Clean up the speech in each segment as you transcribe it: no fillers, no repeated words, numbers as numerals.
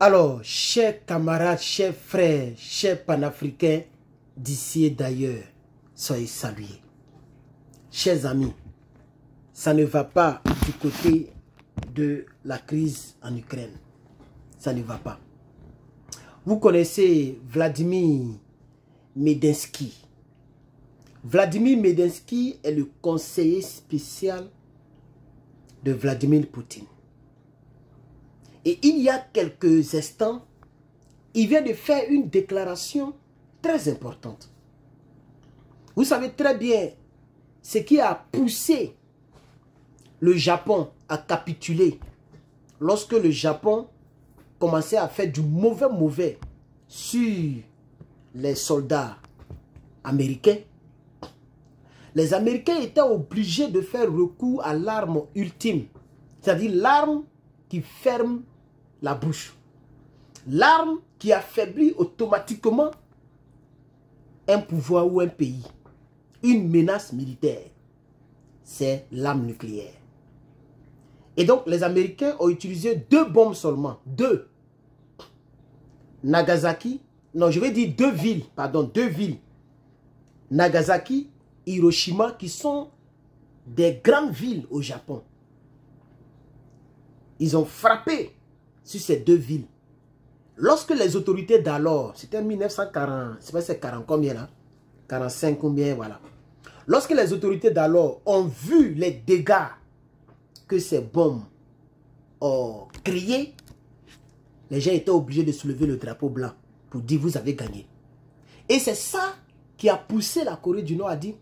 Alors, chers camarades, chers frères, chers panafricains d'ici et d'ailleurs, soyez salués. Chers amis, ça ne va pas du côté de la crise en Ukraine. Ça ne va pas. Vous connaissez Vladimir Medinsky. Vladimir Medinsky est le conseiller spécial de Vladimir Poutine. Et il y a quelques instants, il vient de faire une déclaration très importante. Vous savez très bien ce qui a poussé le Japon à capituler lorsque le Japon commençait à faire du mauvais sur les soldats américains. Les Américains étaient obligés de faire recours à l'arme ultime, c'est-à-dire l'arme qui ferme la bouche. L'arme qui affaiblit automatiquement un pouvoir ou un pays. Une menace militaire, c'est l'arme nucléaire. Et donc, les Américains ont utilisé 2 bombes seulement. 2. Nagasaki, non, je vais dire 2 villes, pardon, 2 villes. Nagasaki, Hiroshima, qui sont des grandes villes au Japon. Ils ont frappé sur ces 2 villes. Lorsque les autorités d'alors, c'était en 1940, c'est pas c'est 40 combien là, 45 combien, voilà. Lorsque les autorités d'alors ont vu les dégâts que ces bombes ont créés, les gens étaient obligés de soulever le drapeau blanc pour dire vous avez gagné. Et c'est ça qui a poussé la Corée du Nord à dire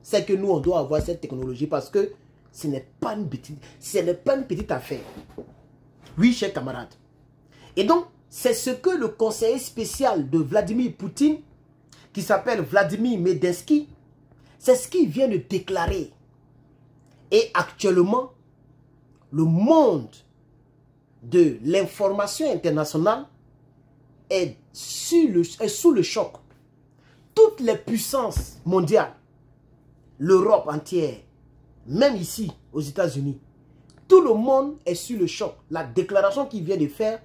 c'est que nous on doit avoir cette technologie parce que ce n'est pas une petite affaire. Oui, chers camarades. Et donc, c'est ce que le conseiller spécial de Vladimir Poutine, qui s'appelle Vladimir Medinsky, c'est ce qu'il vient de déclarer. Et actuellement, le monde de l'information internationale est sous le choc. Toutes les puissances mondiales, l'Europe entière, même ici aux États-Unis, tout le monde est sous le choc. La déclaration qu'il vient de faire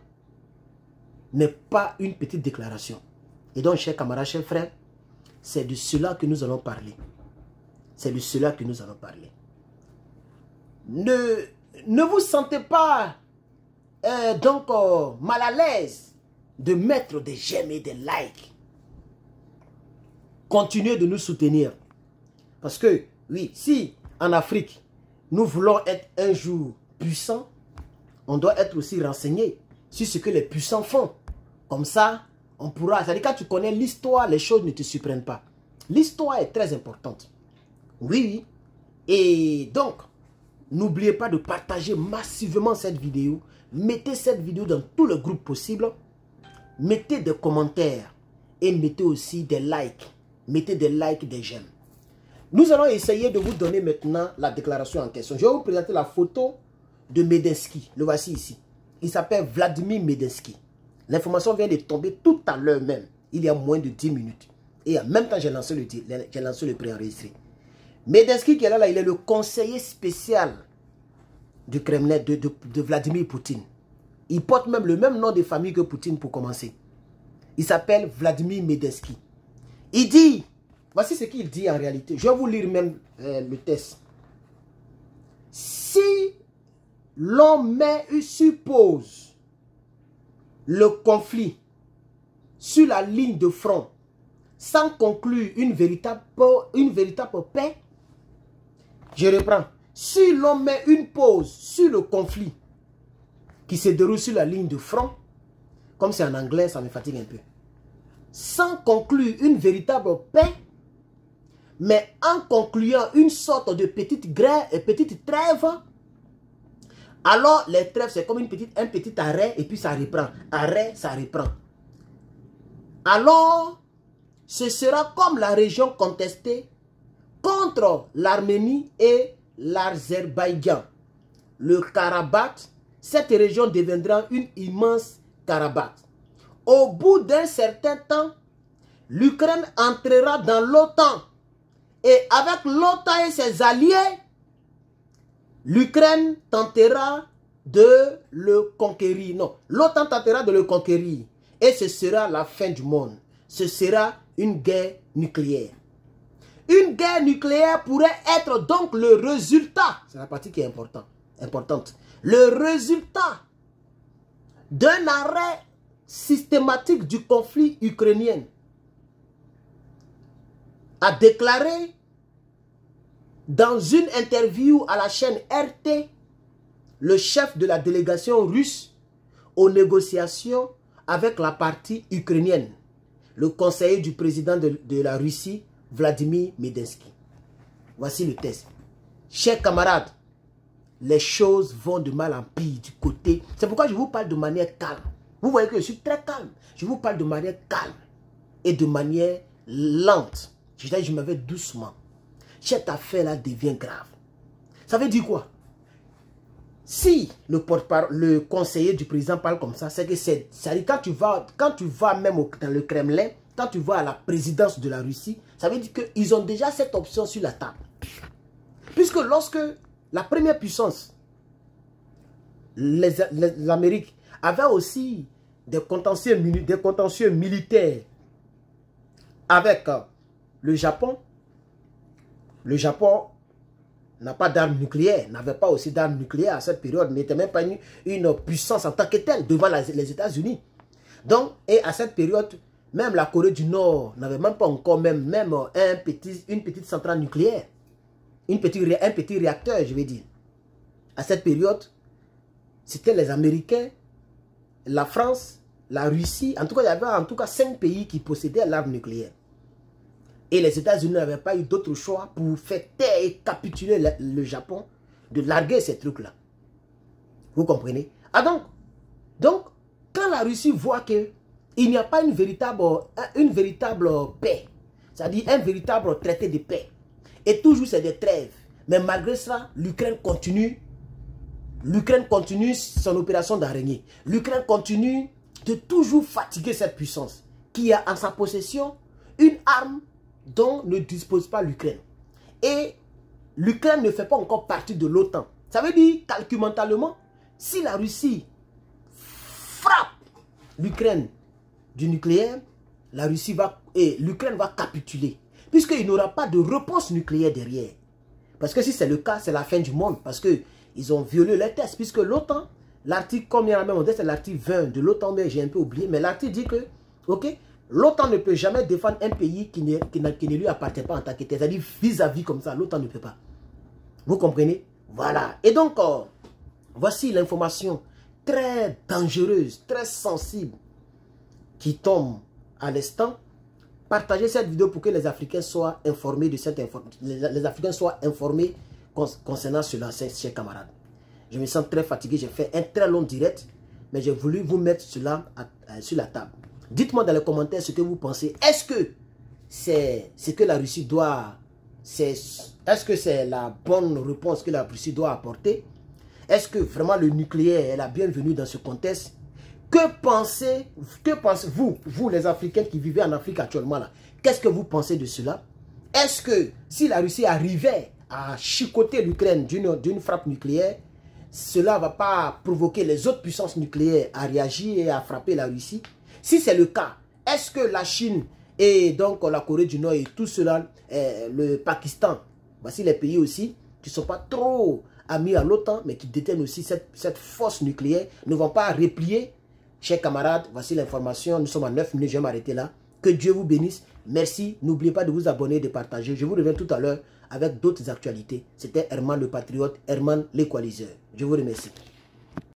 n'est pas une petite déclaration. Et donc, chers camarades, chers frères, c'est de cela que nous allons parler. C'est de cela que nous allons parler. Ne vous sentez pas mal à l'aise de mettre des j'aime et des likes. Continuez de nous soutenir. Parce que, oui, si en Afrique, nous voulons être un jour puissants, on doit être aussi renseigné sur ce que les puissants font. Comme ça, on pourra... C'est-à-dire quand tu connais l'histoire, les choses ne te surprennent pas. L'histoire est très importante. Oui. Et donc, n'oubliez pas de partager massivement cette vidéo. Mettez cette vidéo dans tous les groupes possibles. Mettez des commentaires. Et mettez aussi des likes. Mettez des likes, des j'aime. Nous allons essayer de vous donner maintenant la déclaration en question. Je vais vous présenter la photo de Medinsky. Le voici ici. Il s'appelle Vladimir Medinsky. L'information vient de tomber tout à l'heure même. Il y a moins de 10 minutes. Et en même temps, j'ai lancé le préenregistré. Medinsky qui est là, il est le conseiller spécial du Kremlin de Vladimir Poutine. Il porte même le même nom de famille que Poutine pour commencer. Il s'appelle Vladimir Medinsky. Il dit, voici ce qu'il dit en réalité. Je vais vous lire même le texte. Si l'on suppose le conflit sur la ligne de front sans conclure une véritable paix, je reprends. Si l'on met une pause sur le conflit qui se déroule sur la ligne de front, comme c'est en anglais, ça me fatigue un peu, sans conclure une véritable paix, mais en concluant une sorte de petite trêve, alors les trêves c'est comme un petit arrêt et puis ça reprend. Arrêt, ça reprend. Alors, ce sera comme la région contestée contre l'Arménie et l'Azerbaïdjan. Le Karabakh, cette région deviendra une immense Karabakh. Au bout d'un certain temps, l'Ukraine entrera dans l'OTAN. Et avec l'OTAN et ses alliés, l'Ukraine tentera de le conquérir. Non, l'OTAN tentera de le conquérir. Et ce sera la fin du monde. Ce sera une guerre nucléaire. Une guerre nucléaire pourrait être donc le résultat, c'est la partie qui est importante, le résultat d'un arrêt systématique du conflit ukrainien, a déclaré dans une interview à la chaîne RT le chef de la délégation russe aux négociations avec la partie ukrainienne, le conseiller du président de la Russie, Vladimir Medinsky. Voici le texte. Chers camarades, les choses vont de mal en pire du côté. C'est pourquoi je vous parle de manière calme. Vous voyez que je suis très calme. Je vous parle de manière calme et de manière lente. Je me vais doucement. Cette affaire-là devient grave. Ça veut dire quoi? Si le conseiller du président parle comme ça, c'est que quand tu vas même dans le Kremlin, quand tu vas à la présidence de la Russie, ça veut dire qu'ils ont déjà cette option sur la table. Puisque lorsque la première puissance, l'Amérique, avait aussi des contentieux militaires avec le Japon n'a pas d'armes nucléaires, n'avait pas aussi d'armes nucléaires à cette période, n'était même pas une puissance en tant que telle devant les États-Unis. Donc, et à cette période, même la Corée du Nord n'avait même pas encore une petite centrale nucléaire, un petit réacteur, je vais dire. À cette période, c'était les Américains, la France, la Russie, en tout cas, il y avait en tout cas 5 pays qui possédaient l'arme nucléaire. Et les États-Unis n'avaient pas eu d'autre choix pour faire taire et capituler le Japon de larguer ces trucs-là. Vous comprenez? Ah donc, quand la Russie voit qu'il n'y a pas une véritable paix, c'est-à-dire un véritable traité de paix, et toujours c'est des trêves, mais malgré ça, l'Ukraine continue son opération d'araignée. L'Ukraine continue de toujours fatiguer cette puissance qui a en sa possession une arme dont ne dispose pas l'Ukraine. Et l'Ukraine ne fait pas encore partie de l'OTAN. Ça veut dire, calculalement, si la Russie frappe l'Ukraine du nucléaire, l'Ukraine va capituler. Puisqu'il n'aura pas de réponse nucléaire derrière. Parce que si c'est le cas, c'est la fin du monde. Parce qu'ils ont violé les tests. Puisque l'OTAN, l'article, combien même, c'est l'article 20 de l'OTAN, mais j'ai un peu oublié. Mais l'article dit que, ok, l'OTAN ne peut jamais défendre un pays qui ne lui appartient pas en tant que tel. C'est-à-dire vis-à-vis comme ça, l'OTAN ne peut pas. Vous comprenez? Voilà. Et donc, voici l'information très dangereuse, très sensible qui tombe à l'instant. Partagez cette vidéo pour que les Africains soient informés de cette information. Les Africains soient informés concernant cela, chers camarades. Je me sens très fatigué. J'ai fait un très long direct, mais j'ai voulu vous mettre cela sur la table. Dites-moi dans les commentaires ce que vous pensez. Est-ce que c'est ce que la Russie doit... Est-ce que c'est la bonne réponse que la Russie doit apporter? Est-ce que vraiment le nucléaire est la bienvenue dans ce contexte? Que pensez-vous, vous les Africains qui vivez en Afrique actuellement là? Qu'est-ce que vous pensez de cela? Est-ce que si la Russie arrivait à chicoter l'Ukraine d'une frappe nucléaire, cela ne va pas provoquer les autres puissances nucléaires à réagir et à frapper la Russie? Si c'est le cas, est-ce que la Chine et donc la Corée du Nord et tout cela, le Pakistan, voici les pays aussi qui ne sont pas trop amis à l'OTAN, mais qui détiennent aussi cette force nucléaire, ne vont pas replier? Chers camarades, voici l'information. Nous sommes à 9 minutes, je vais m'arrêter là. Que Dieu vous bénisse. Merci. N'oubliez pas de vous abonner et de partager. Je vous reviens tout à l'heure avec d'autres actualités. C'était Herman le Patriote, Herman l'équaliseur. Je vous remercie.